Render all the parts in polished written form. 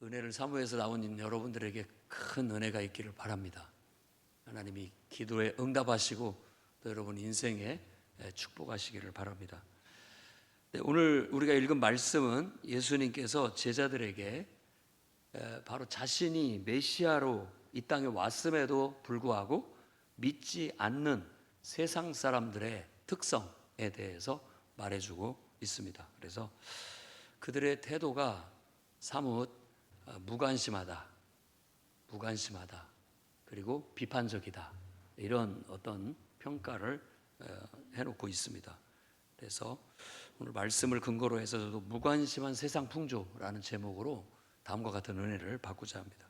은혜를 사모해서 나온 여러분들에게 큰 은혜가 있기를 바랍니다. 하나님이 기도에 응답하시고 또 여러분 인생에 축복하시기를 바랍니다. 네, 오늘 우리가 읽은 말씀은 예수님께서 제자들에게 바로 자신이 메시아로 이 땅에 왔음에도 불구하고 믿지 않는 세상 사람들의 특성에 대해서 말해주고 있습니다. 그래서 그들의 태도가 사뭇 무관심하다, 그리고 비판적이다, 이런 어떤 평가를 해놓고 있습니다. 그래서 오늘 말씀을 근거로 해서 저도 무관심한 세상 풍조라는 제목으로 다음과 같은 은혜를 받고자 합니다.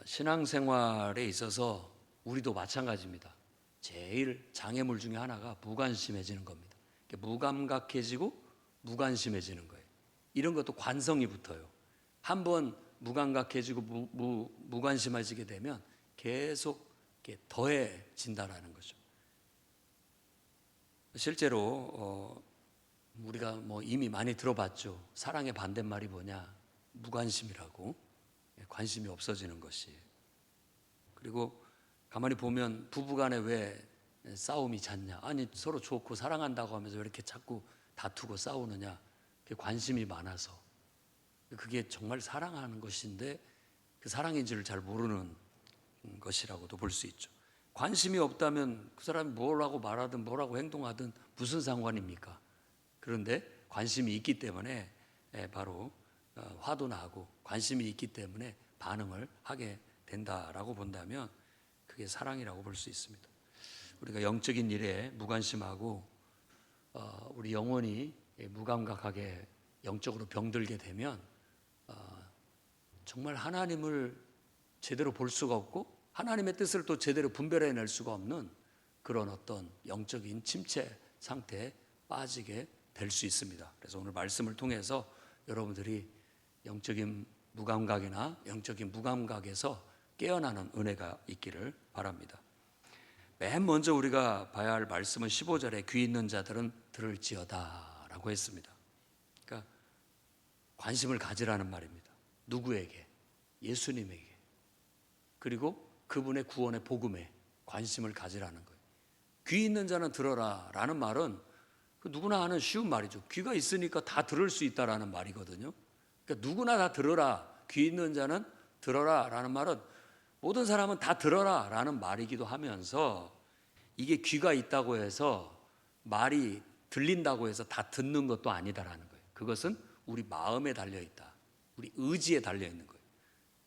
신앙생활에 있어서 우리도 마찬가지입니다. 제일 장애물 중에 하나가 무관심해지는 겁니다. 무감각해지고 무관심해지는 거예요. 이런 것도 관성이 붙어요. 한번 무감각해지고 무관심해지게 되면 계속 더해진다라는 거죠. 실제로 우리가 이미 많이 들어봤죠. 사랑의 반대말이 뭐냐? 무관심이라고. 관심이 없어지는 것이. 그리고 가만히 보면 부부간에 왜 싸움이 잦냐? 아니 서로 좋고 사랑한다고 하면서 왜 이렇게 자꾸 다투고 싸우느냐? 그게 관심이 많아서. 그게 정말 사랑하는 것인데 그 사랑인지를 잘 모르는 것이라고도 볼 수 있죠. 관심이 없다면 그 사람이 뭐라고 말하든 뭐라고 행동하든 무슨 상관입니까? 그런데 관심이 있기 때문에 바로 화도 나고 관심이 있기 때문에 반응을 하게 된다라고 본다면 그게 사랑이라고 볼 수 있습니다. 우리가 영적인 일에 무관심하고 우리 영혼이 무감각하게 영적으로 병들게 되면 정말 하나님을 제대로 볼 수가 없고 하나님의 뜻을 또 제대로 분별해낼 수가 없는 그런 어떤 영적인 침체 상태에 빠지게 될 수 있습니다. 그래서 오늘 말씀을 통해서 여러분들이 영적인 무감각이나 영적인 무감각에서 깨어나는 은혜가 있기를 바랍니다. 맨 먼저 우리가 봐야 할 말씀은 15절에 귀 있는 자들은 들을지어다 라고 했습니다. 그러니까 관심을 가지라는 말입니다. 누구에게? 예수님에게. 그리고 그분의 구원의 복음에 관심을 가지라는 거예요. 귀 있는 자는 들어라 라는 말은 누구나 하는 쉬운 말이죠. 귀가 있으니까 다 들을 수 있다라는 말이거든요. 그러니까 누구나 다 들어라, 귀 있는 자는 들어라 라는 말은 모든 사람은 다 들어라 라는 말이기도 하면서 이게 귀가 있다고 해서 말이 들린다고 해서 다 듣는 것도 아니다라는 거예요. 그것은 우리 마음에 달려있다. 우리 의지에 달려있는 거예요.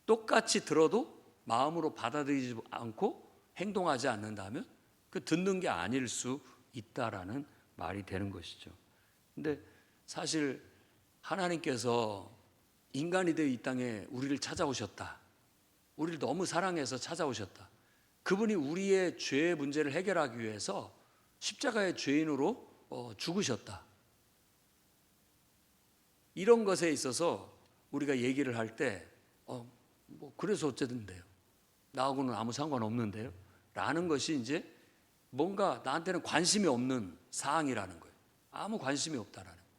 똑같이 들어도 마음으로 받아들이지 않고 행동하지 않는다면 그 듣는 게 아닐 수 있다라는 말이 되는 것이죠. 근데 사실 하나님께서 인간이 되어 이 땅에 우리를 찾아오셨다. 우리를 너무 사랑해서 찾아오셨다. 그분이 우리의 죄의 문제를 해결하기 위해서 십자가의 죄인으로 죽으셨다. 이런 것에 있어서 우리가 얘기를 할 때 그래서 어쨌든 돼요. 나하고는 아무 상관없는데요. 라는 것이 이제 뭔가 나한테는 관심이 없는 사항이라는 거예요. 아무 관심이 없다라는 거예요.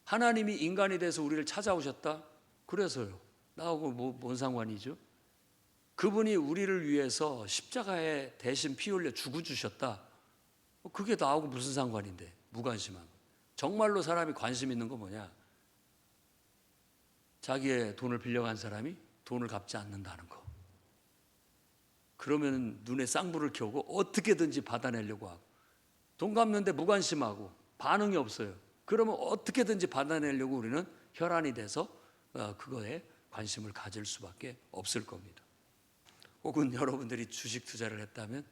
하나님이 인간이 돼서 우리를 찾아오셨다? 그래서요. 나하고 뭔 상관이죠? 그분이 우리를 위해서 십자가에 대신 피 흘려 죽어주셨다. 그게 나하고 무슨 상관인데? 무관심한 거. 정말로 사람이 관심 있는 거 뭐냐? 자기의 돈을 빌려간 사람이 돈을 갚지 않는다는 거. 그러면 눈에 쌍불을 켜고 어떻게든지 받아내려고 하고 돈 갚는데 무관심하고 반응이 없어요. 그러면 어떻게든지 받아내려고 우리는 혈안이 돼서 그거에 관심을 가질 수밖에 없을 겁니다. 혹은 여러분들이 주식 투자를 했다면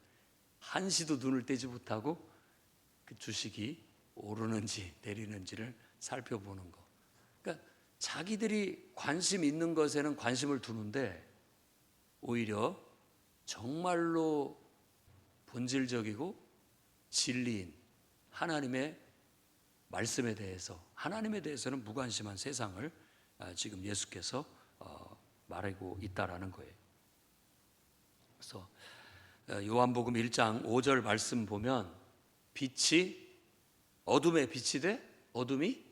한시도 눈을 떼지 못하고 그 주식이 오르는지 내리는지를 살펴보는 거. 그러니까 자기들이 관심 있는 것에는 관심을 두는데 오히려 정말로 본질적이고 진리인 하나님의 말씀에 대해서 하나님에 대해서는 무관심한 세상을 지금 예수께서 말하고 있다라는 거예요. 그래서 요한복음 1장 5절 말씀 보면 빛이 어둠에 빛이 돼 어둠이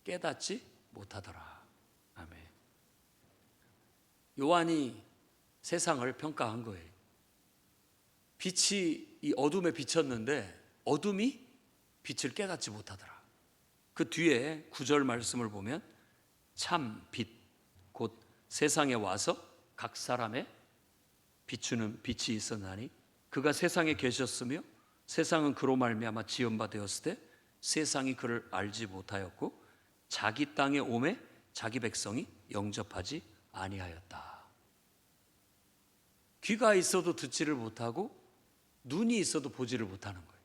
깨닫지 못하더라. 요한이 세상을 평가한 거예요. 빛이 이 어둠에 비쳤는데 어둠이 빛을 깨닫지 못하더라. 그 뒤에 9절 말씀을 보면 참 빛, 곧 세상에 와서 각 사람의 비추는 빛이 있었나니 그가 세상에 계셨으며 세상은 그로 말미암아 지은 바 되었을 때 세상이 그를 알지 못하였고 자기 땅에 오매 자기 백성이 영접하지 아니하였다. 귀가 있어도 듣지를 못하고 눈이 있어도 보지를 못하는 거예요.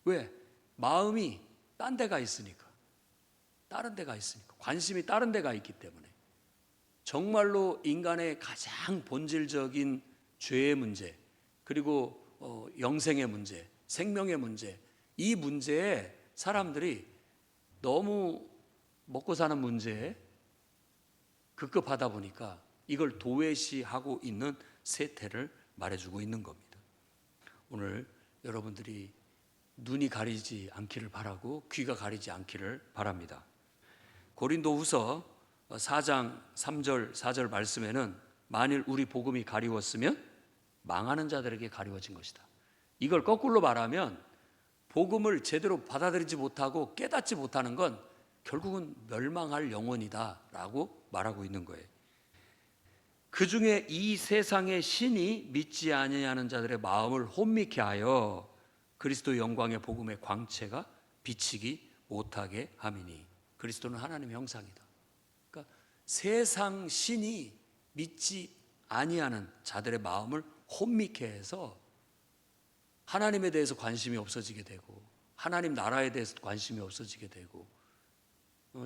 왜? 마음이 딴 데가 있으니까. 다른 데가 있으니까. 관심이 다른 데가 있기 때문에. 정말로 인간의 가장 본질적인 죄의 문제, 그리고 영생의 문제, 생명의 문제, 이 문제에 사람들이 너무 먹고 사는 문제에 급급하다 보니까 이걸 도외시하고 있는 세태를 말해주고 있는 겁니다. 오늘 여러분들이 눈이 가리지 않기를 바라고 귀가 가리지 않기를 바랍니다. 고린도후서 4장 3절 4절 말씀에는 만일 우리 복음이 가리웠으면 망하는 자들에게 가리워진 것이다. 이걸 거꾸로 말하면 복음을 제대로 받아들이지 못하고 깨닫지 못하는 건 결국은 멸망할 영혼이다 라고 말하고 있는 거예요. 그 중에 이 세상의 신이 믿지 아니하는 자들의 마음을 혼미케 하여 그리스도 영광의 복음의 광채가 비치기 못하게 함이니. 그리스도는 하나님의 형상이다. 그러니까 세상 신이 믿지 아니하는 자들의 마음을 혼미케 해서 하나님에 대해서 관심이 없어지게 되고 하나님 나라에 대해서 관심이 없어지게 되고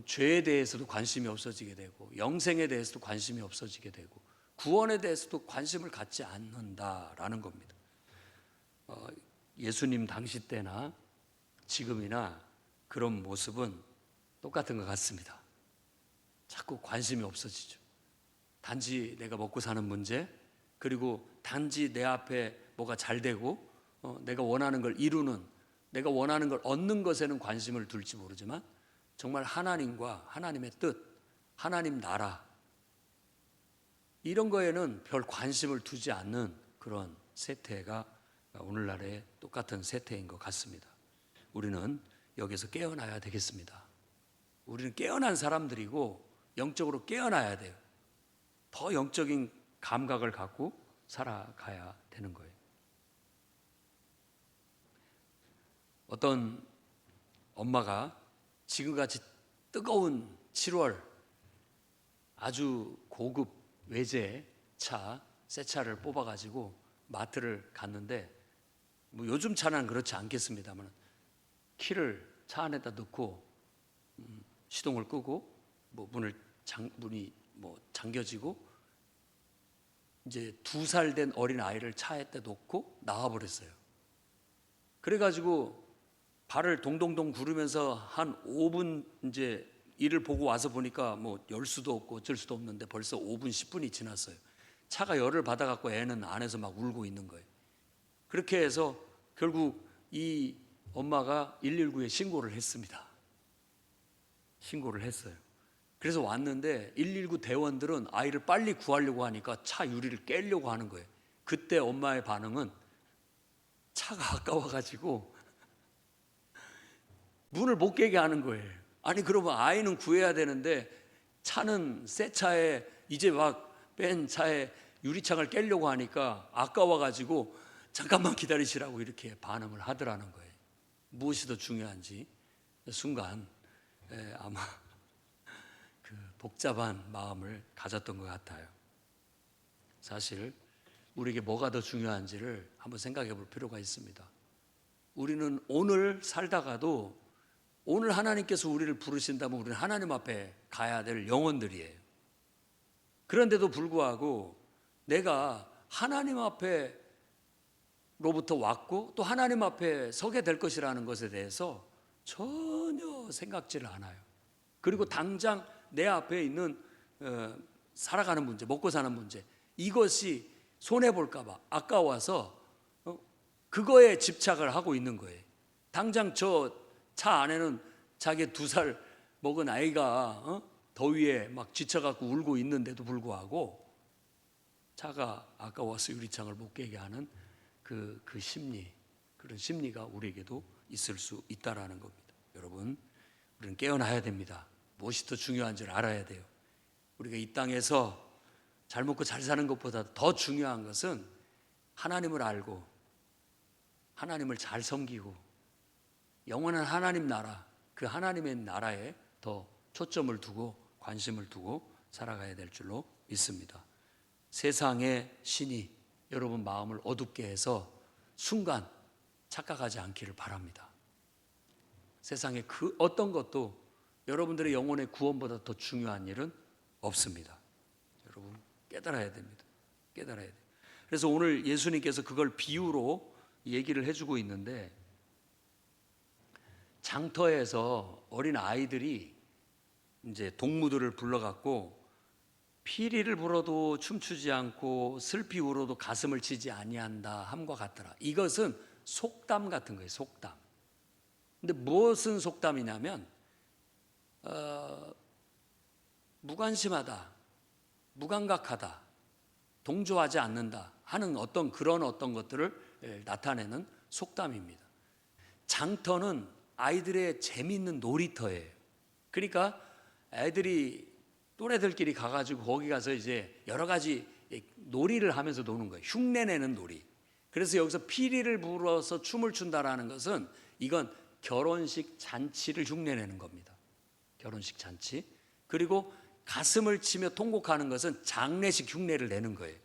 죄에 대해서도 관심이 없어지게 되고 영생에 대해서도 관심이 없어지게 되고 구원에 대해서도 관심을 갖지 않는다라는 겁니다. 예수님 당시 때나 지금이나 그런 모습은 똑같은 것 같습니다. 자꾸 관심이 없어지죠. 단지 내가 먹고 사는 문제, 그리고 단지 내 앞에 뭐가 잘 되고 내가 원하는 걸 이루는, 내가 원하는 걸 얻는 것에는 관심을 둘지 모르지만 정말 하나님과 하나님의 뜻, 하나님 나라 이런 거에는 별 관심을 두지 않는 그런 세태가 오늘날의 똑같은 세태인 것 같습니다. 우리는 여기서 깨어나야 되겠습니다. 우리는 깨어난 사람들이고 영적으로 깨어나야 돼요. 더 영적인 감각을 갖고 살아가야 되는 거예요. 어떤 엄마가 지금같이 뜨거운 7월 아주 고급 외제차, 새 차를 뽑아가지고 마트를 갔는데 뭐 요즘 차는 그렇지 않겠습니다만 키를 차 안에다 넣고 시동을 끄고 뭐 문이 뭐 잠겨지고 이제 2살 된 어린 아이를 차에다 놓고 나와버렸어요. 그래가지고 발을 동동동 구르면서 한 5분 이제 일을 보고 와서 보니까 뭐 열 수도 없고 어쩔 수도 없는데 벌써 5분 10분이 지났어요. 차가 열을 받아갖고 애는 안에서 막 울고 있는 거예요. 그렇게 해서 결국 이 엄마가 119에 신고를 했습니다. 신고를 했어요. 그래서 왔는데 119 대원들은 아이를 빨리 구하려고 하니까 차 유리를 깨려고 하는 거예요. 그때 엄마의 반응은 차가 아까워가지고 문을 못 깨게 하는 거예요. 아니 그러면 아이는 구해야 되는데 차는 새 차에 이제 막 뺀 차에 유리창을 깨려고 하니까 아까워가지고 잠깐만 기다리시라고 이렇게 반응을 하더라는 거예요. 무엇이 더 중요한지 순간 아마 그 복잡한 마음을 가졌던 것 같아요. 사실 우리에게 뭐가 더 중요한지를 한번 생각해 볼 필요가 있습니다. 우리는 오늘 살다가도 오늘 하나님께서 우리를 부르신다면 우리는 하나님 앞에 가야 될 영혼들이에요. 그런데도 불구하고 내가 하나님 앞에로부터 왔고 또 하나님 앞에 서게 될 것이라는 것에 대해서 전혀 생각지를 않아요. 그리고 당장 내 앞에 있는 살아가는 문제, 먹고 사는 문제, 이것이 손해볼까 봐 아까워서 그거에 집착을 하고 있는 거예요. 당장 저 차 안에는 자기 2살 먹은 아이가 더위에 막 지쳐갖고 울고 있는데도 불구하고 차가 아까워서 유리창을 못 깨게 하는 그 심리, 그런 심리가 우리에게도 있을 수 있다라는 겁니다. 여러분, 우리는 깨어나야 됩니다. 무엇이 더 중요한지를 알아야 돼요. 우리가 이 땅에서 잘 먹고 잘 사는 것보다 더 중요한 것은 하나님을 알고 하나님을 잘 섬기고 영원한 하나님 나라, 그 하나님의 나라에 더 초점을 두고 관심을 두고 살아가야 될 줄로 믿습니다. 세상의 신이 여러분 마음을 어둡게 해서 순간 착각하지 않기를 바랍니다. 세상에 그 어떤 것도 여러분들의 영혼의 구원보다 더 중요한 일은 없습니다. 여러분 깨달아야 됩니다. 깨달아야 돼요. 그래서 오늘 예수님께서 그걸 비유로 얘기를 해주고 있는데, 장터에서 어린 아이들이 이제 동무들을 불러갖고 피리를 불어도 춤추지 않고 슬피 울어도 가슴을 치지 아니한다 함과 같더라. 이것은 속담 같은 거예요. 속담. 근데 무엇은 속담이냐면 무관심하다, 무감각하다, 동조하지 않는다 하는 어떤 것들을 나타내는 속담입니다. 장터는 아이들의 재미있는 놀이터예요. 그러니까 애들이 또래들끼리 가가지고 거기 가서 이제 여러 가지 놀이를 하면서 노는 거예요. 흉내내는 놀이. 그래서 여기서 피리를 불어서 춤을 춘다라는 것은 이건 결혼식 잔치를 흉내내는 겁니다. 결혼식 잔치. 그리고 가슴을 치며 통곡하는 것은 장례식 흉내를 내는 거예요.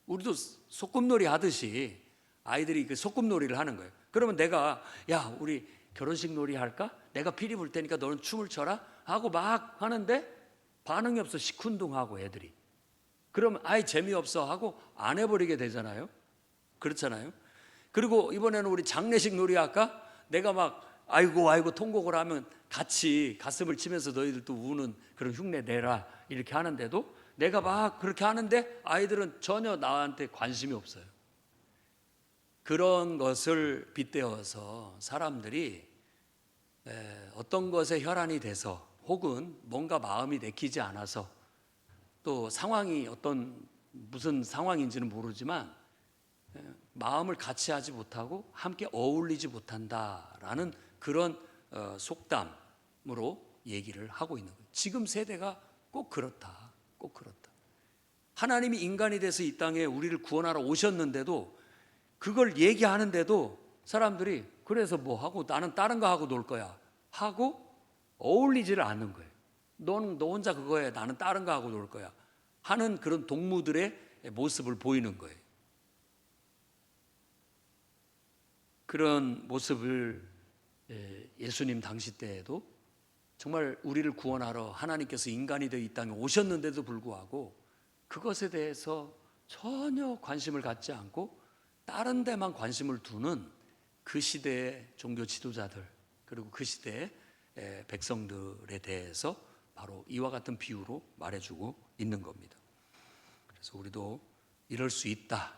우리도 소꿉놀이 하듯이 아이들이 그 소꿉놀이를 하는 거예요. 그러면 내가 야 우리 결혼식 놀이 할까? 내가 피리 불 테니까 너는 춤을 춰라 하고 막 하는데 반응이 없어. 시큰둥하고 애들이. 그러면 아예 재미없어 하고 안 해버리게 되잖아요. 그렇잖아요. 그리고 이번에는 우리 장례식 놀이 할까? 내가 막 아이고 통곡을 하면 같이 가슴을 치면서 너희들도 우는 그런 흉내 내라 이렇게 하는데도 내가 막 그렇게 하는데 아이들은 전혀 나한테 관심이 없어요. 그런 것을 빗대어서 사람들이 어떤 것에 혈안이 돼서 혹은 뭔가 마음이 내키지 않아서 또 상황이 무슨 상황인지는 모르지만 마음을 같이 하지 못하고 함께 어울리지 못한다라는 그런 속담으로 얘기를 하고 있는 거예요. 지금 세대가 꼭 그렇다. 꼭 그렇다. 하나님이 인간이 돼서 이 땅에 우리를 구원하러 오셨는데도 그걸 얘기하는데도 사람들이 그래서 뭐 하고 나는 다른 거 하고 놀 거야 하고 어울리지를 않는 거예요. 너 혼자 그거 해. 나는 다른 거 하고 놀 거야 하는 그런 동무들의 모습을 보이는 거예요. 그런 모습을 예수님 당시 때에도 정말 우리를 구원하러 하나님께서 인간이 되어 이 땅에 오셨는데도 불구하고 그것에 대해서 전혀 관심을 갖지 않고 다른 데만 관심을 두는 그 시대의 종교 지도자들 그리고 그 시대의 백성들에 대해서 바로 이와 같은 비유로 말해주고 있는 겁니다. 그래서 우리도 이럴 수 있다.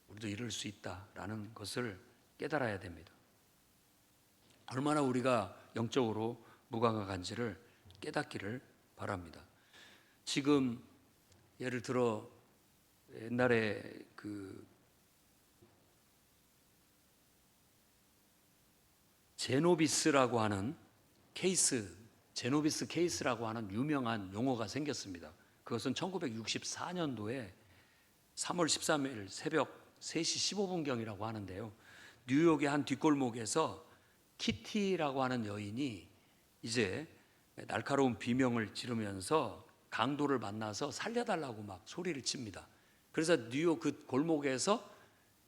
우리도 이럴 수 있다라는 것을 깨달아야 됩니다. 얼마나 우리가 영적으로 무감각한지를 깨닫기를 바랍니다. 지금 예를 들어 옛날에 그 제노비스라고 하는 제노비스 케이스라고 하는 유명한 용어가 생겼습니다. 그것은 1964년도에 3월 13일 새벽 3시 15분경이라고 하는데요. 뉴욕의 한 뒷골목에서 키티라고 하는 여인이 이제 날카로운 비명을 지르면서 강도를 만나서 살려달라고 막 소리를 칩니다. 그래서 뉴욕 그 골목에서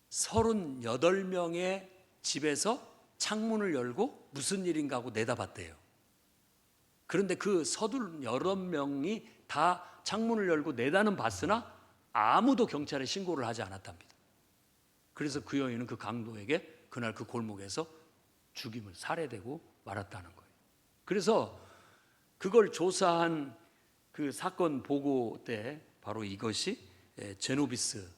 38명의 집에서 창문을 열고 무슨 일인가 하고 내다봤대요. 그런데 그 38명이 다 창문을 열고 내다는 봤으나 아무도 경찰에 신고를 하지 않았답니다. 그래서 그 여인은 그 강도에게 그날 그 골목에서 살해되고 말았다는 거예요. 그래서 그걸 조사한 그 사건 보고 때 바로 이것이 제노비스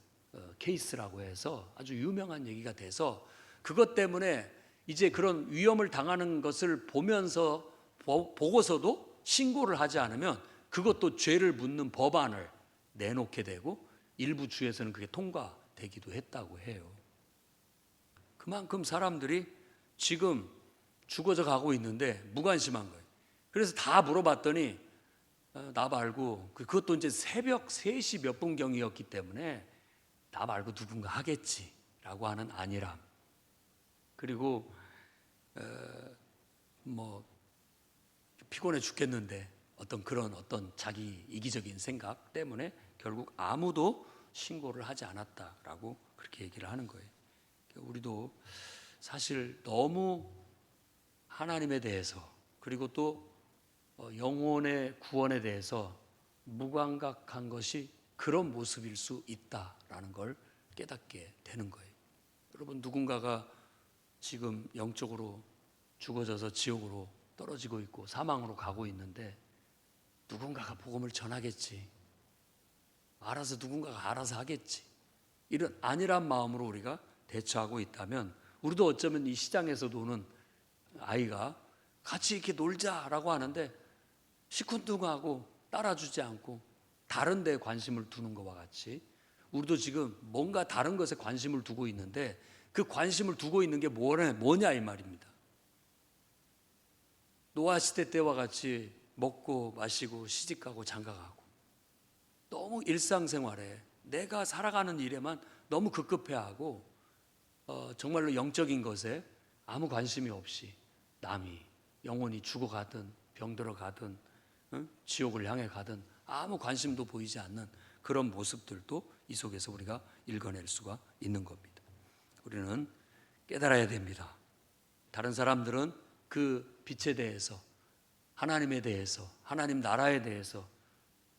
케이스라고 해서 아주 유명한 얘기가 돼서 그것 때문에 이제 그런 위험을 당하는 것을 보고서도 신고를 하지 않으면 그것도 죄를 묻는 법안을 내놓게 되고 일부 주에서는 그게 통과되기도 했다고 해요. 그만큼 사람들이 지금 죽어져 가고 있는데 무관심한 거예요. 그래서 다 물어봤더니 나 말고, 그것도 이제 새벽 3시 몇 분경이었기 때문에 나 말고 누군가 하겠지라고 하는 안일함, 그리고 뭐 피곤해 죽겠는데 어떤 자기 이기적인 생각 때문에 결국 아무도 신고를 하지 않았다라고 그렇게 얘기를 하는 거예요. 우리도 사실 너무 하나님에 대해서, 그리고 또 영혼의 구원에 대해서 무감각한 것이 그런 모습일 수 있다라는 걸 깨닫게 되는 거예요. 여러분, 누군가가 지금 영적으로 죽어져서 지옥으로 떨어지고 있고 사망으로 가고 있는데 누군가가 복음을 전하겠지, 누군가가 알아서 하겠지, 이런 안일한 마음으로 우리가 대처하고 있다면, 우리도 어쩌면 이 시장에서 노는 아이가 같이 이렇게 놀자라고 하는데 시큰둥하고 따라주지 않고 다른 데에 관심을 두는 것과 같이, 우리도 지금 뭔가 다른 것에 관심을 두고 있는데 그 관심을 두고 있는 게 뭐냐 이 말입니다. 노아 시대 때와 같이 먹고 마시고 시집가고 장가가고 너무 일상생활에 내가 살아가는 일에만 너무 급급해하고 정말로 영적인 것에 아무 관심이 없이 남이 영혼이 죽어가든 병들어 가든 지옥을 향해 가든 아무 관심도 보이지 않는 그런 모습들도 이 속에서 우리가 읽어낼 수가 있는 겁니다. 우리는 깨달아야 됩니다. 다른 사람들은 그 빛에 대해서, 하나님에 대해서, 하나님 나라에 대해서,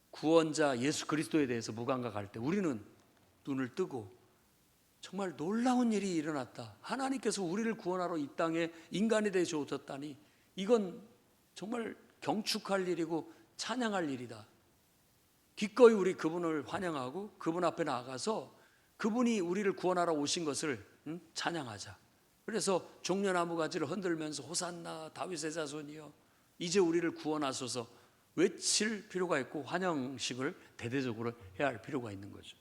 구원자 예수 그리스도에 대해서 무감각할 때 우리는 눈을 뜨고 정말 놀라운 일이 일어났다, 하나님께서 우리를 구원하러 이 땅에 인간이 되어 오셨다니 이건 정말 경축할 일이고 찬양할 일이다. 기꺼이 우리 그분을 환영하고 그분 앞에 나아가서 그분이 우리를 구원하러 오신 것을 찬양하자. 그래서 종려나무 가지를 흔들면서 호산나 다윗의 자손이여 이제 우리를 구원하소서 외칠 필요가 있고 환영식을 대대적으로 해야 할 필요가 있는 거죠.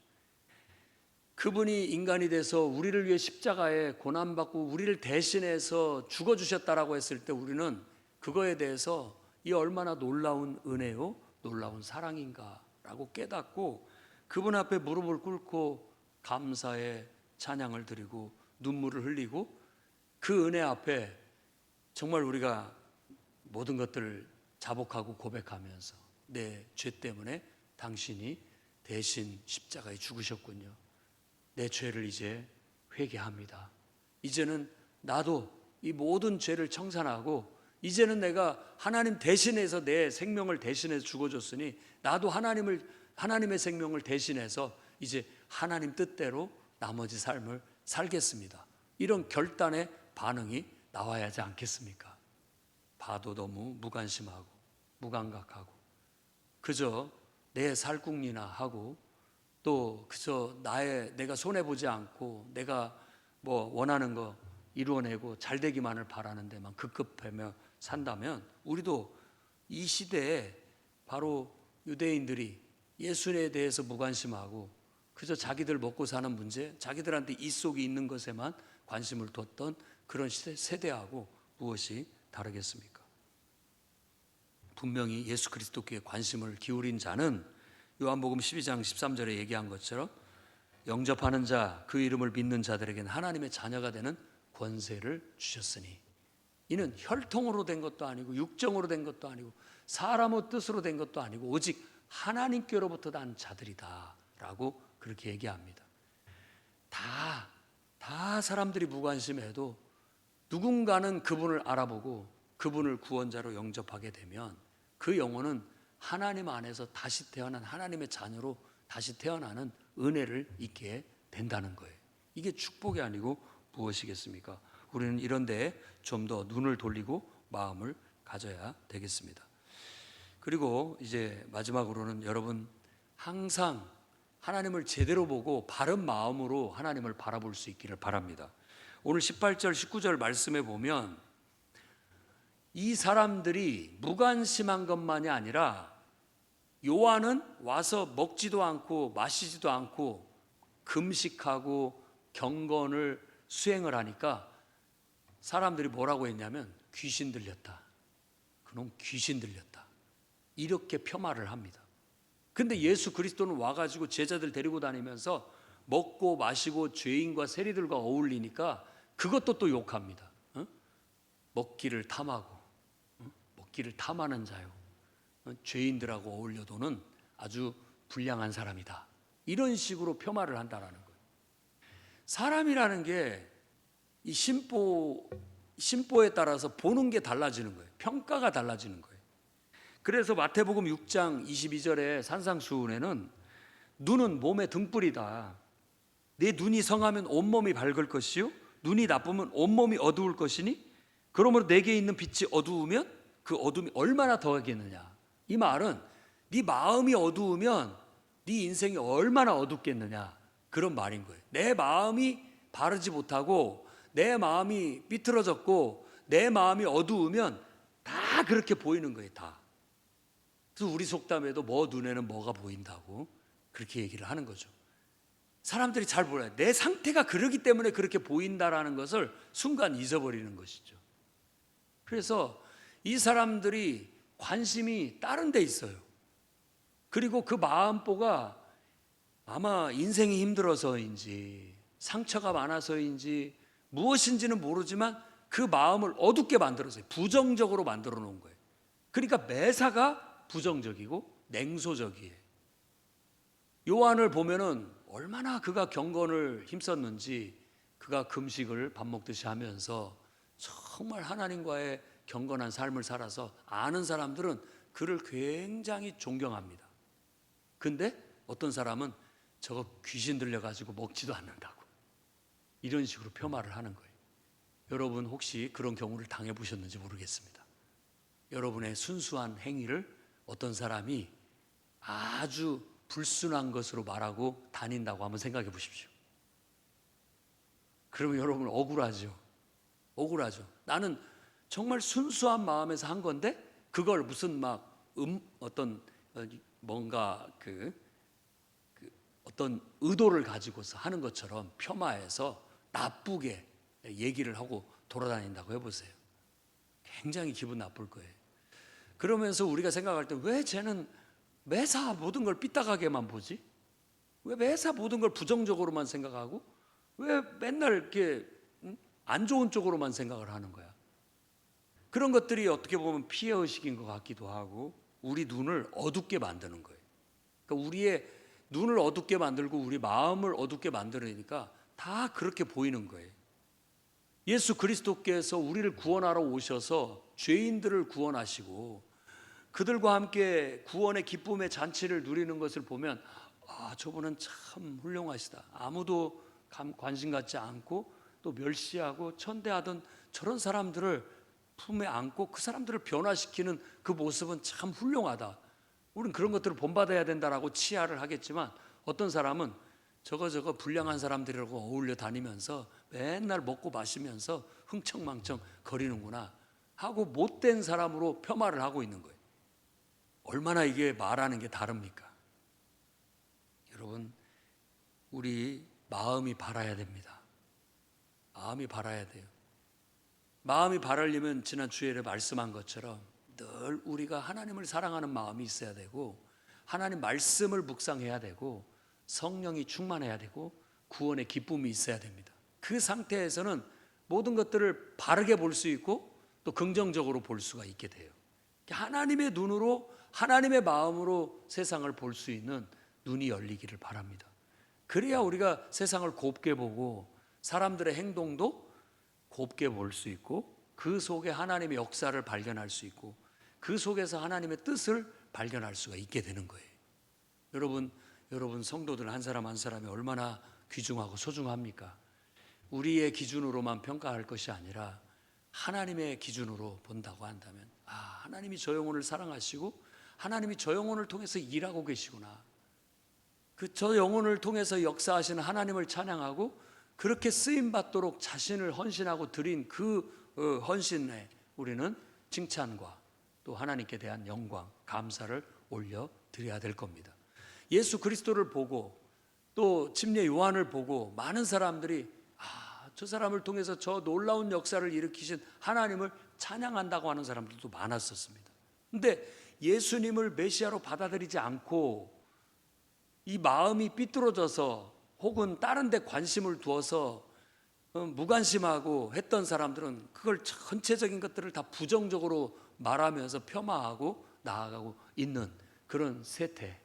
그분이 인간이 돼서 우리를 위해 십자가에 고난받고 우리를 대신해서 죽어주셨다라고 했을 때 우리는 그거에 대해서 이 얼마나 놀라운 은혜요, 놀라운 사랑인가라고 깨닫고 그분 앞에 무릎을 꿇고 감사의 찬양을 드리고 눈물을 흘리고 그 은혜 앞에 정말 우리가 모든 것들을 자복하고 고백하면서 내 죄 때문에 당신이 대신 십자가에 죽으셨군요. 내 죄를 이제 회개합니다. 이제는 나도 이 모든 죄를 청산하고 이제는 내가 하나님 대신해서 내 생명을 대신해서 죽어줬으니 나도 하나님의 생명을 대신해서 이제 하나님 뜻대로 나머지 삶을 살겠습니다. 이런 결단의 반응이 나와야 하지 않겠습니까? 봐도 너무 무관심하고 무감각하고 그저 내 살궁리나 하고 또 그저 내가 손해보지 않고 내가 뭐 원하는 거 이루어내고 잘 되기만을 바라는 데만 급급하며 산다면 우리도 이 시대에 바로 유대인들이 예수에 대해서 무관심하고 그저 자기들 먹고 사는 문제, 자기들한테 이속이 있는 것에만 관심을 뒀던 그런 세대하고 무엇이 다르겠습니까? 분명히 예수 그리스도께 관심을 기울인 자는 요한복음 12장 13절에 얘기한 것처럼 영접하는 자, 그 이름을 믿는 자들에게는 하나님의 자녀가 되는 권세를 주셨으니 이는 혈통으로 된 것도 아니고 육정으로 된 것도 아니고 사람의 뜻으로 된 것도 아니고 오직 하나님께로부터 난 자들이다 라고 그렇게 얘기합니다. 다 사람들이 무관심해도 누군가는 그분을 알아보고 그분을 구원자로 영접하게 되면 그 영혼은 하나님 안에서 다시 태어난 하나님의 자녀로 다시 태어나는 은혜를 잊게 된다는 거예요. 이게 축복이 아니고 무엇이겠습니까? 우리는 이런 데에 좀 더 눈을 돌리고 마음을 가져야 되겠습니다. 그리고 이제 마지막으로는 여러분 항상 하나님을 제대로 보고 바른 마음으로 하나님을 바라볼 수 있기를 바랍니다. 오늘 18절 19절 말씀에 보면 이 사람들이 무관심한 것만이 아니라 요한은 와서 먹지도 않고 마시지도 않고 금식하고 경건을 수행을 하니까 사람들이 뭐라고 했냐면 귀신 들렸다. 그놈 귀신 들렸다. 이렇게 폄하를 합니다. 근데 예수 그리스도는 와가지고 제자들 데리고 다니면서 먹고 마시고 죄인과 세리들과 어울리니까 그것도 또 욕합니다. 먹기를 탐하고 먹기를 탐하는 자요. 죄인들하고 어울려도는 아주 불량한 사람이다. 이런 식으로 폄하를 한다라는 거예요. 사람이라는 게 이 심보에 따라서 보는 게 달라지는 거예요. 평가가 달라지는 거예요. 그래서 마태복음 6장 22절에 산상수훈에는 눈은 몸의 등불이다. 내 눈이 성하면 온몸이 밝을 것이요 눈이 나쁘면 온몸이 어두울 것이니 그러므로 내게 있는 빛이 어두우면 그 어둠이 얼마나 더하겠느냐. 이 말은 네 마음이 어두우면 네 인생이 얼마나 어둡겠느냐, 그런 말인 거예요. 내 마음이 바르지 못하고 내 마음이 삐뚤어졌고 내 마음이 어두우면 다 그렇게 보이는 거예요. 다. 그래서 우리 속담에도 뭐 눈에는 뭐가 보인다고 그렇게 얘기를 하는 거죠. 사람들이 잘 몰라요. 내 상태가 그러기 때문에 그렇게 보인다라는 것을 순간 잊어버리는 것이죠. 그래서 이 사람들이 관심이 다른 데 있어요. 그리고 그 마음보가 아마 인생이 힘들어서인지 상처가 많아서인지 무엇인지는 모르지만 그 마음을 어둡게 만들어서요. 부정적으로 만들어 놓은 거예요. 그러니까 매사가 부정적이고 냉소적이에요. 요한을 보면은 얼마나 그가 경건을 힘썼는지, 그가 금식을 밥 먹듯이 하면서 정말 하나님과의 경건한 삶을 살아서 아는 사람들은 그를 굉장히 존경합니다. 근데 어떤 사람은 저거 귀신 들려가지고 먹지도 않는다고 이런 식으로 폄하를 하는 거예요. 여러분 혹시 그런 경우를 당해보셨는지 모르겠습니다. 여러분의 순수한 행위를 어떤 사람이 아주 불순한 것으로 말하고 다닌다고 한번 생각해 보십시오. 그러면 여러분 억울하죠. 억울하죠. 나는 정말 순수한 마음에서 한 건데 그걸 무슨 막 어떤 뭔가 어떤 의도를 가지고서 하는 것처럼 폄하해서 나쁘게 얘기를 하고 돌아다닌다고 해보세요. 굉장히 기분 나쁠 거예요. 그러면서 우리가 생각할 때 왜 쟤는 매사 모든 걸 삐딱하게만 보지? 왜 매사 모든 걸 부정적으로만 생각하고 왜 맨날 이렇게 안 좋은 쪽으로만 생각을 하는 거야? 그런 것들이 어떻게 보면 피해의식인 것 같기도 하고 우리 눈을 어둡게 만드는 거예요. 그러니까 우리의 눈을 어둡게 만들고 우리 마음을 어둡게 만들으니까 다 그렇게 보이는 거예요. 예수 그리스도께서 우리를 구원하러 오셔서 죄인들을 구원하시고 그들과 함께 구원의 기쁨의 잔치를 누리는 것을 보면 저분은 참 훌륭하시다. 아무도 관심 갖지 않고 또 멸시하고 천대하던 저런 사람들을 품에 안고 그 사람들을 변화시키는 그 모습은 참 훌륭하다. 우리는 그런 것들을 본받아야 된다라고 치하를 하겠지만 어떤 사람은 저거 불량한 사람들이라고 어울려 다니면서 맨날 먹고 마시면서 흥청망청 거리는구나 하고 못된 사람으로 폄하를 하고 있는 거예요. 얼마나 이게 말하는 게 다릅니까? 여러분, 우리 마음이 바라야 됩니다. 마음이 바라야 돼요. 마음이 바라려면 지난 주일에 말씀한 것처럼 늘 우리가 하나님을 사랑하는 마음이 있어야 되고 하나님 말씀을 묵상해야 되고 성령이 충만해야 되고 구원의 기쁨이 있어야 됩니다. 그 상태에서는 모든 것들을 바르게 볼 수 있고 또 긍정적으로 볼 수가 있게 돼요. 하나님의 눈으로 하나님의 마음으로 세상을 볼 수 있는 눈이 열리기를 바랍니다. 그래야 우리가 세상을 곱게 보고 사람들의 행동도 곱게 볼 수 있고 그 속에 하나님의 역사를 발견할 수 있고 그 속에서 하나님의 뜻을 발견할 수가 있게 되는 거예요. 여러분 성도들 한 사람 한 사람이 얼마나 귀중하고 소중합니까? 우리의 기준으로만 평가할 것이 아니라 하나님의 기준으로 본다고 한다면 하나님이 저 영혼을 사랑하시고 하나님이 저 영혼을 통해서 일하고 계시구나. 저 영혼을 통해서 역사하시는 하나님을 찬양하고 그렇게 쓰임받도록 자신을 헌신하고 드린 그 헌신에 우리는 칭찬과 또 하나님께 대한 영광, 감사를 올려 드려야 될 겁니다. 예수 그리스도를 보고 또 침례 요한을 보고 많은 사람들이 저 사람을 통해서 저 놀라운 역사를 일으키신 하나님을 찬양한다고 하는 사람들도 많았었습니다. 근데 예수님을 메시아로 받아들이지 않고 이 마음이 삐뚤어져서 혹은 다른 데 관심을 두어서 무관심하고 했던 사람들은 그걸 전체적인 것들을 다 부정적으로 말하면서 폄하하고 나아가고 있는 그런 세태,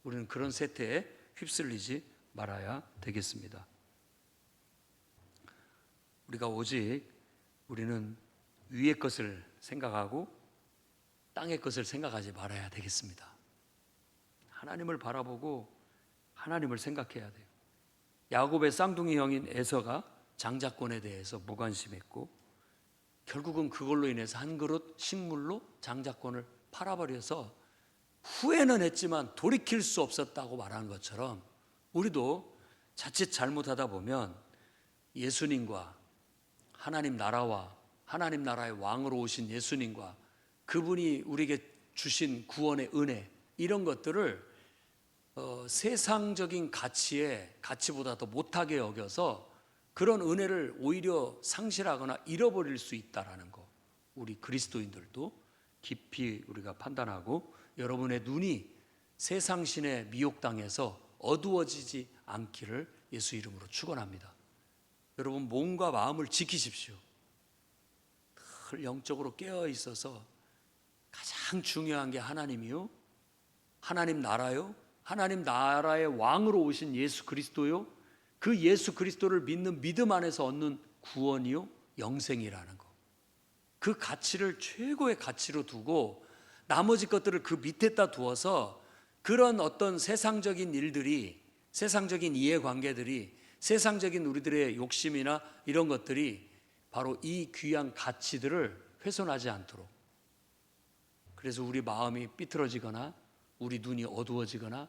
우리는 그런 세태에 휩쓸리지 말아야 되겠습니다. 우리가 오직 우리는 위의 것을 생각하고 땅의 것을 생각하지 말아야 되겠습니다. 하나님을 바라보고 하나님을 생각해야 돼요. 야곱의 쌍둥이 형인 에서가 장자권에 대해서 무관심했고 결국은 그걸로 인해서 한 그릇 식물로 장자권을 팔아버려서 후회는 했지만 돌이킬 수 없었다고 말하는 것처럼 우리도 자칫 잘못하다 보면 예수님과 하나님 나라와 하나님 나라의 왕으로 오신 예수님과 그분이 우리에게 주신 구원의 은혜 이런 것들을 세상적인 가치보다 더 못하게 여겨서 그런 은혜를 오히려 상실하거나 잃어버릴 수 있다라는 거 우리 그리스도인들도 깊이 우리가 판단하고 여러분의 눈이 세상신의 미혹당해서 어두워지지 않기를 예수 이름으로 축원합니다. 여러분 몸과 마음을 지키십시오. 늘 영적으로 깨어 있어서 가장 중요한 게 하나님이요, 하나님 나라요, 하나님 나라의 왕으로 오신 예수 그리스도요, 그 예수 그리스도를 믿는 믿음 안에서 얻는 구원이요, 영생이라는 거. 그 가치를 최고의 가치로 두고 나머지 것들을 그 밑에다 두어서 그런 어떤 세상적인 일들이, 세상적인 이해관계들이, 세상적인 우리들의 욕심이나 이런 것들이 바로 이 귀한 가치들을 훼손하지 않도록, 그래서 우리 마음이 삐뚤어지거나 우리 눈이 어두워지거나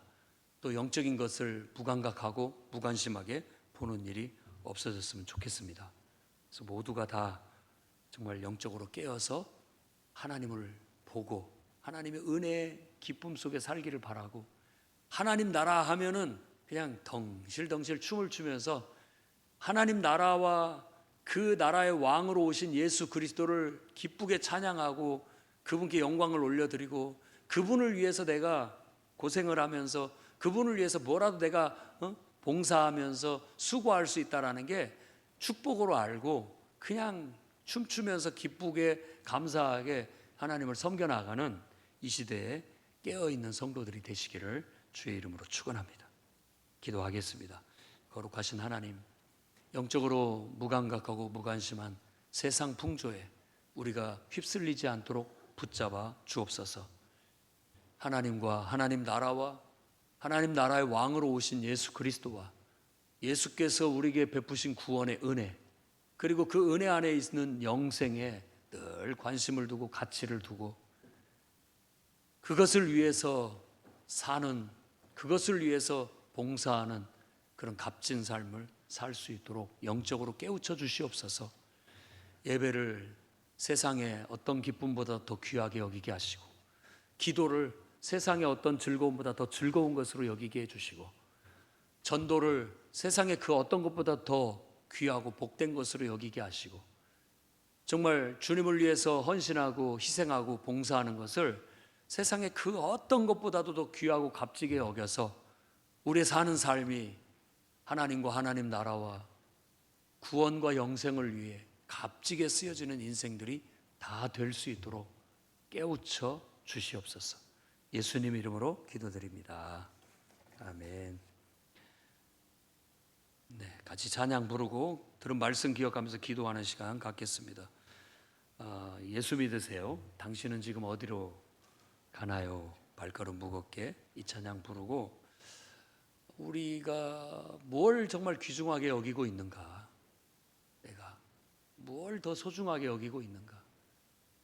또 영적인 것을 무감각하고 무관심하게 보는 일이 없어졌으면 좋겠습니다. 그래서 모두가 다 정말 영적으로 깨어서 하나님을 보고 하나님의 은혜의 기쁨 속에 살기를 바라고, 하나님 나라 하면은 그냥 덩실덩실 춤을 추면서 하나님 나라와 그 나라의 왕으로 오신 예수 그리스도를 기쁘게 찬양하고 그분께 영광을 올려드리고 그분을 위해서 내가 고생을 하면서 그분을 위해서 뭐라도 내가 봉사하면서 수고할 수 있다는 게 축복으로 알고 그냥 춤추면서 기쁘게 감사하게 하나님을 섬겨나가는 이 시대에 깨어있는 성도들이 되시기를 주의 이름으로 축원합니다. 기도하겠습니다. 거룩하신 하나님, 영적으로 무감각하고 무관심한 세상 풍조에 우리가 휩쓸리지 않도록 붙잡아 주옵소서. 하나님과 하나님 나라와 하나님 나라의 왕으로 오신 예수 그리스도와 예수께서 우리에게 베푸신 구원의 은혜, 그리고 그 은혜 안에 있는 영생에 늘 관심을 두고 가치를 두고 그것을 위해서 사는, 그것을 위해서 봉사하는 그런 값진 삶을 살 수 있도록 영적으로 깨우쳐 주시옵소서. 예배를 세상의 어떤 기쁨보다 더 귀하게 여기게 하시고, 기도를 세상의 어떤 즐거움보다 더 즐거운 것으로 여기게 해주시고, 전도를 세상의 그 어떤 것보다 더 귀하고 복된 것으로 여기게 하시고, 정말 주님을 위해서 헌신하고 희생하고 봉사하는 것을 세상의 그 어떤 것보다도 더 귀하고 값지게 여겨서 우리의 사는 삶이 하나님과 하나님 나라와 구원과 영생을 위해 값지게 쓰여지는 인생들이 다 될 수 있도록 깨우쳐 주시옵소서. 예수님 이름으로 기도드립니다. 아멘. 네, 같이 찬양 부르고 들은 말씀 기억하면서 기도하는 시간 갖겠습니다. 예수 믿으세요. 당신은 지금 어디로 가나요? 발걸음 무겁게 이 찬양 부르고 우리가 뭘 정말 귀중하게 여기고 있는가, 내가 뭘 더 소중하게 여기고 있는가,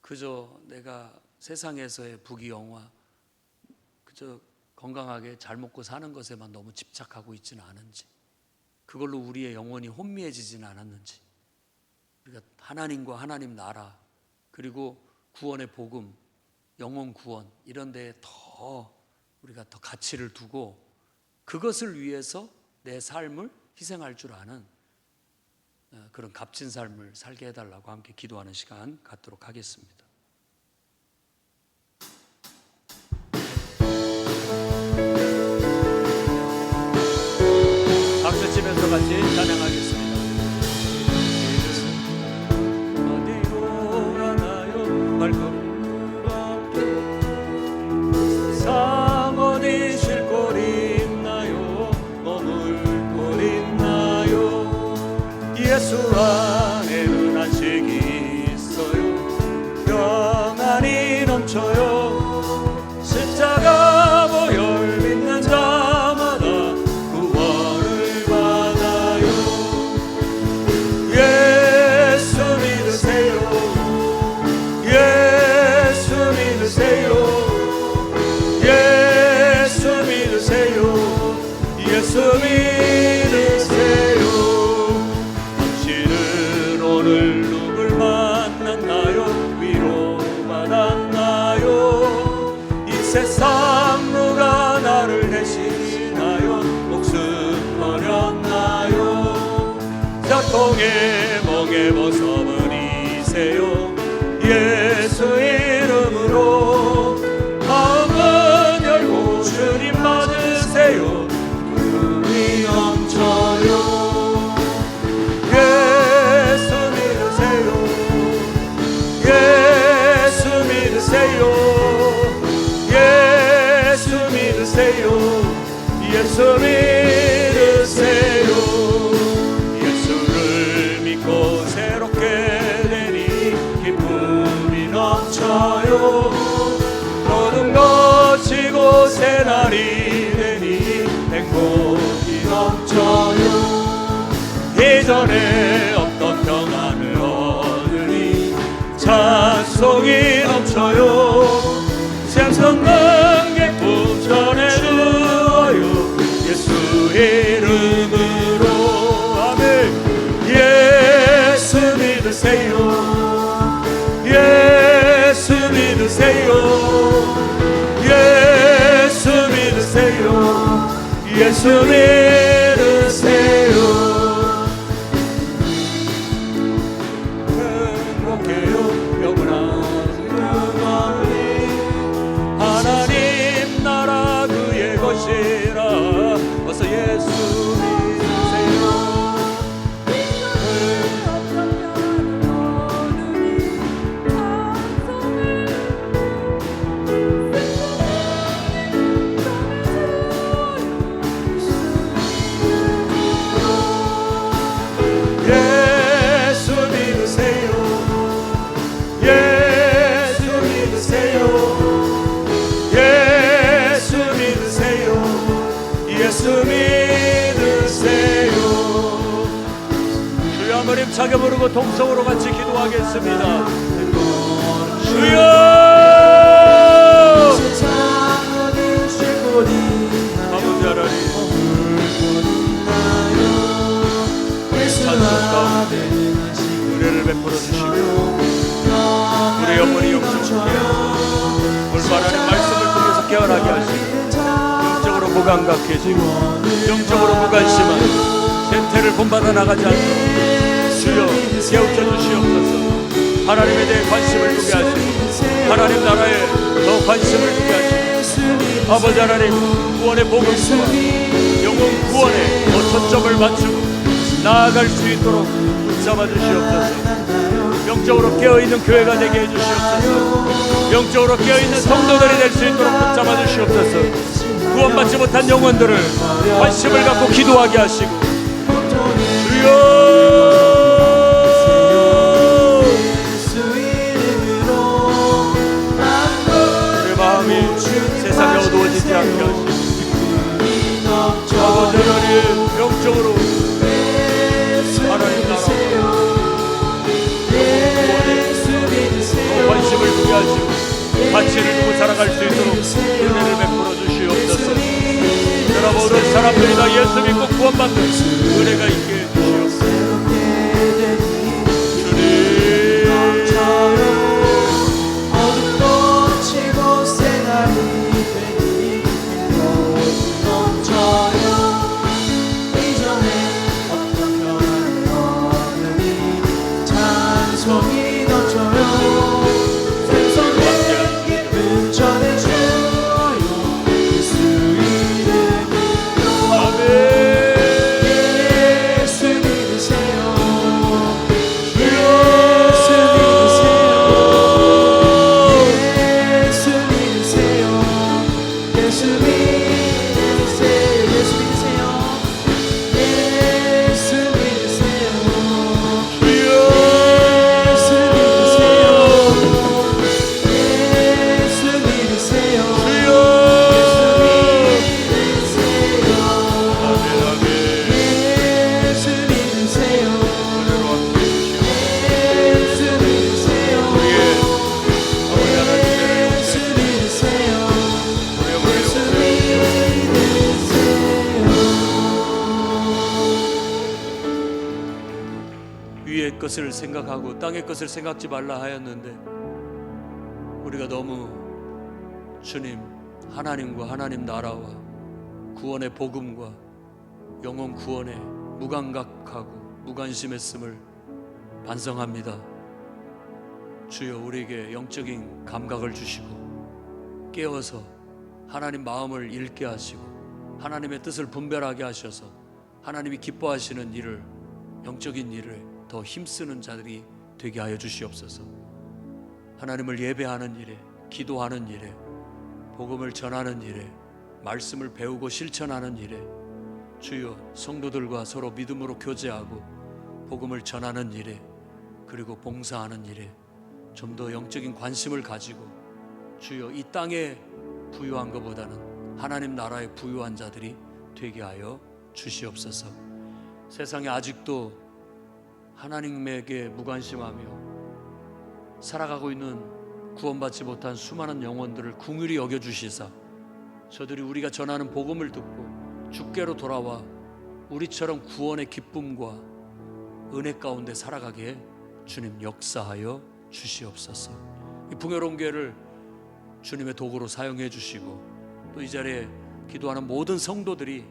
그저 내가 세상에서의 부귀영화, 그저 건강하게 잘 먹고 사는 것에만 너무 집착하고 있지는 않은지, 그걸로 우리의 영혼이 혼미해지지는 않았는지, 우리가 하나님과 하나님 나라 그리고 구원의 복음, 영혼 구원 이런 데에 더 우리가 더 가치를 두고 그것을 위해서 내 삶을 희생할 줄 아는 그런 값진 삶을 살게 해달라고 함께 기도하는 시간 갖도록 하겠습니다. 박수 치면서 같이 찬양하겠습니다. 어디로 가나요? 발걸음으로 함께 세상 어디 쉴 곳 있나요? 머물 곳 있나요? 예수 안에는 안식이 있어요. 평안이 넘쳐요. 십자가 보혈 믿는 자마다 구원을 받아요. 예수 믿으세요. 예수 믿으세요. 예수 믿으세요. 예수 믿으세요. 당신은 오늘 누굴 만났나요? 위로받았나요? 이 세상 누가 나를 대신하여 목숨 버렸나요? 작동의 멍에 벗어버리세요. 예수 이름으로 마음은 열고 주님 받으세요. 구름이 넘쳐요. 예수 믿으세요. 예수 믿으세요. 예수 믿으세요. 예수 믿으세요. 예수를 믿고 새롭게 되니 기쁨이 넘쳐요. 모든 거치고 새 날이 되니 행복이 넘쳐요. 이전에 없던 평안을 얻으니 찬송이 넘쳐요. 생선능력 전해주어요. 예수 이름으로 아멘. 예수 믿으세요. 예수 믿으세요. 예수 믿으세요. 예수 믿으세요. 행복해요. 영원한 평안이 하나님 나라 그의 것이라. 어서 예수 믿으세요. 예수 믿으세요. 예수 믿으세요. 예수 믿으세요. 예수 믿으세요. 주여 한번 힘차게 부르고 동성으로 같이 기도하겠습니다. 주여 아버지 하나님 찬송과 은혜를 베풀어 주시고 우리 영혼이 영적으로 올바른 말씀을 통해서 깨어나게 하시고 영적으로 무감각해지고 영적으로 무관심한 세태를 본받아 나가지 않도록 주여 깨우쳐 주시옵소서. 하나님에 대해 관심을 두게 하시고 하나님 나라에 더 관심을 두게 하시고 아버지 하나님 구원의 복음과 영혼 구원에 더 초점을 맞추고 나아갈 수 있도록 붙잡아 주시옵소서. 영적으로 깨어있는 교회가 되게 해주시옵소서. 영적으로 깨어있는 성도들이 될 수 있도록 붙잡아 주시옵소서. 구원받지 못한 영혼들을 관심을 갖고 기도하게 하시고 주여 내 마음이 세상에 어두워지지 않게 하시고 아버지 하나님 영적으로 하나님 나라 관심을 두게 하시고 가치를 두고 살아갈 수 있도록 은혜를 베풀어 주시옵소서. 여러분 모든 사람들이 다 예수 믿고 구원받는 은혜가 있게 해주시옵소서. 주님 예수 믿으세요. 예수 믿으세요. 예수 믿으세요. 주여 예수 믿으세요. 예수 믿으세요. 주여 아멘 아멘 예수 믿으세요. 은혜로 함께 해주시고 예수 믿으세요. 우리의 아버지 하나님의 예수 믿으세요. 우리의 예수 믿으세요. 위의 것을 생각하고 땅의 것을 생각지 말라 하였는데 우리가 너무 주님 하나님과 하나님 나라와 구원의 복음과 영혼 구원에 무감각하고 무관심했음을 반성합니다. 주여 우리에게 영적인 감각을 주시고 깨워서 하나님 마음을 읽게 하시고 하나님의 뜻을 분별하게 하셔서 하나님이 기뻐하시는 일을 영적인 일을 더 힘쓰는 자들이 되게 하여 주시옵소서. 하나님을 예배하는 일에 기도하는 일에 복음을 전하는 일에 말씀을 배우고 실천하는 일에 주여 성도들과 서로 믿음으로 교제하고 복음을 전하는 일에 그리고 봉사하는 일에 좀 더 영적인 관심을 가지고 주여 이 땅에 부유한 것보다는 하나님 나라에 부유한 자들이 되게 하여 주시옵소서. 세상에 아직도 하나님에게 무관심하며 살아가고 있는 구원받지 못한 수많은 영혼들을 긍휼히 여겨주시사 저들이 우리가 전하는 복음을 듣고 주께로 돌아와 우리처럼 구원의 기쁨과 은혜 가운데 살아가게 주님 역사하여 주시옵소서. 이 풍요로운 교회를 주님의 도구로 사용해 주시고 또 이 자리에 기도하는 모든 성도들이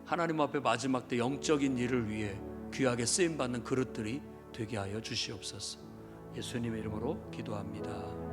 하나님 앞에 마지막 때 영적인 일을 위해 귀하게 쓰임받는 그릇들이 되게 하여 주시옵소서. 예수님의 이름으로 기도합니다.